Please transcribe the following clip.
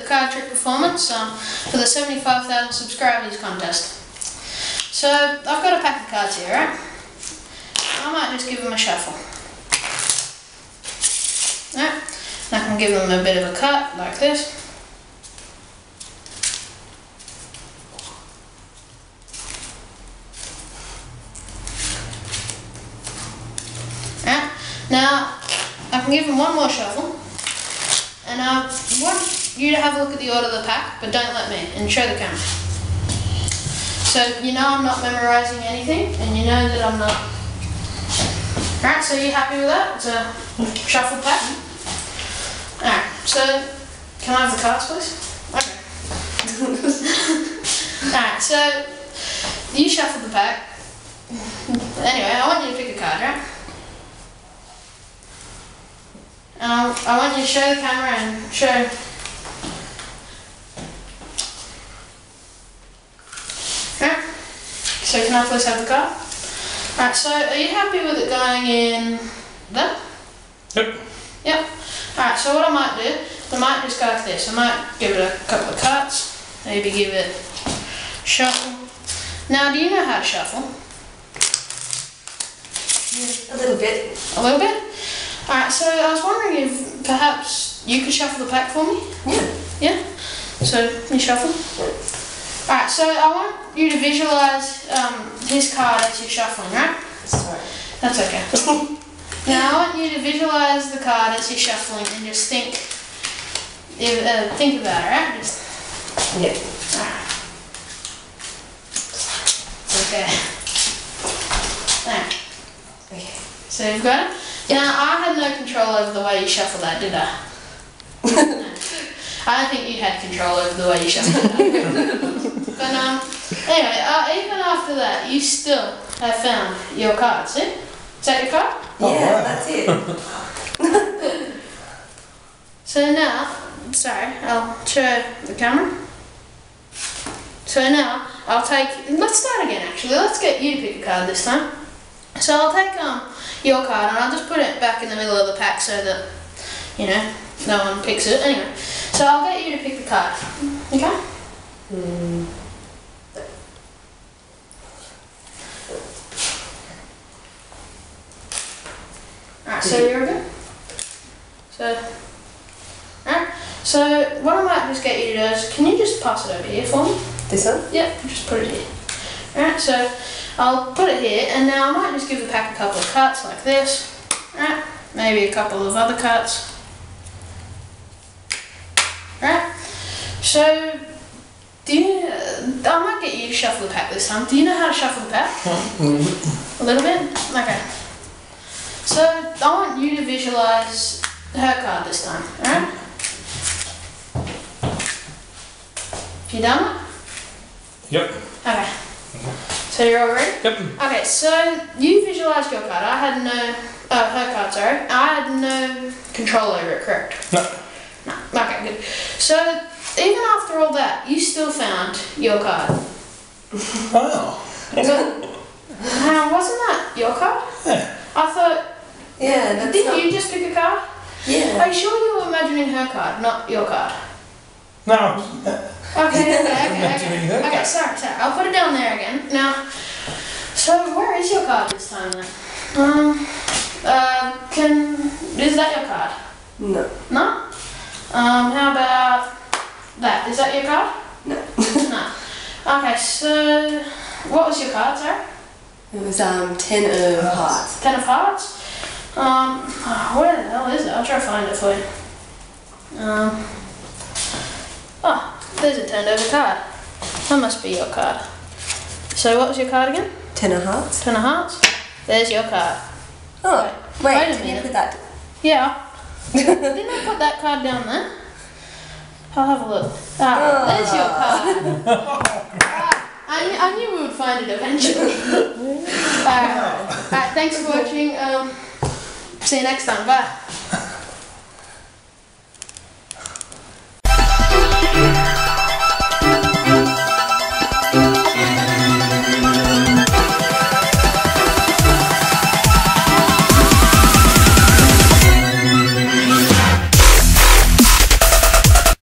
the card trick performance for the 75,000 subscribers contest. So I've got a pack of cards here, right? I might just give them a shuffle. Right? And I can give them a bit of a cut like this. Right? Now I can give them one more shuffle. And I want you to have a look at the order of the pack, but don't let me, and show the camera. So you know I'm not memorising anything, and you know that I'm not. Alright, so you happy with that? It's a shuffle pack. Alright, so can I have the cards please? Okay. Alright, so you shuffle the pack. Anyway, I want you to pick a card, right? I want you to show the camera and show. Right. So can I please have the card? Right, so are you happy with it going in there? Yep. Yep. Alright, so what I might do, I might just go like this. I might give it a couple of cuts, maybe give it shuffle. Now, do you know how to shuffle? Yeah, a little bit. A little bit? Alright, so I was wondering if perhaps you could shuffle the pack for me? Yeah. Yeah? So, you shuffle? Alright, so I want you to visualise this card as you're shuffling, right? Sorry. That's okay. Now I want you to visualise the card as you're shuffling and just think about it, right? Just, Yeah. alright. Okay. Alright. Okay. So you've got it? Now I had no control over the way you shuffle that, did I? No. I don't think you had control over the way you shuffled that. But anyway, even after that, you still have found your card. See? Is that your card? Yeah, that's it. So now, sorry, I'll show the camera. So now, I'll take, let's start again actually, let's get you to pick a card this time. So I'll take your card and I'll just put it back in the middle of the pack so that, you know, no one picks it. Anyway, so I'll get you to pick the card, okay? Alright, so you're good? So, alright, so what I might just get you to do is, can you just pass it over here for me? This one? Yep, just put it here. Alright, so I'll put it here, and now I might just give the pack a couple of cuts like this. Alright, maybe a couple of other cuts. Alright, so I might get you to shuffle the pack this time. Do you know how to shuffle the pack? A little bit? Okay. So I want you to visualise her card this time, alright? You done it? Yep. Okay. So you're all ready? Yep. Okay, so you visualised your card. I had no, her card, sorry. I had no control over it, correct? No. No. Okay, good. So even after all that, you still found your card. Wow. Wasn't that your card? Yeah. I thought, Yeah, that's didn't not... you just pick a card? Yeah. Are you sure you were imagining her card, not your card? No. Okay. Imagining her Okay, card. sorry. I'll put it down there again. Now, so where is your card this time then? Is that your card? No. No? How about that? Is that your card? No. No. Okay, so what was your card, sorry? It was 10 of hearts. 10 of hearts? Where the hell is it? I'll try to find it for you. There's a turned over card. That must be your card. So what was your card again? 10 of hearts. 10 of hearts? There's your card. Oh, Wait a did you minute. put that? Yeah. Didn't I put that card down there? I'll have a look. There's your card. I knew we would find it eventually. Alright, thanks for watching. See you next time. Bye.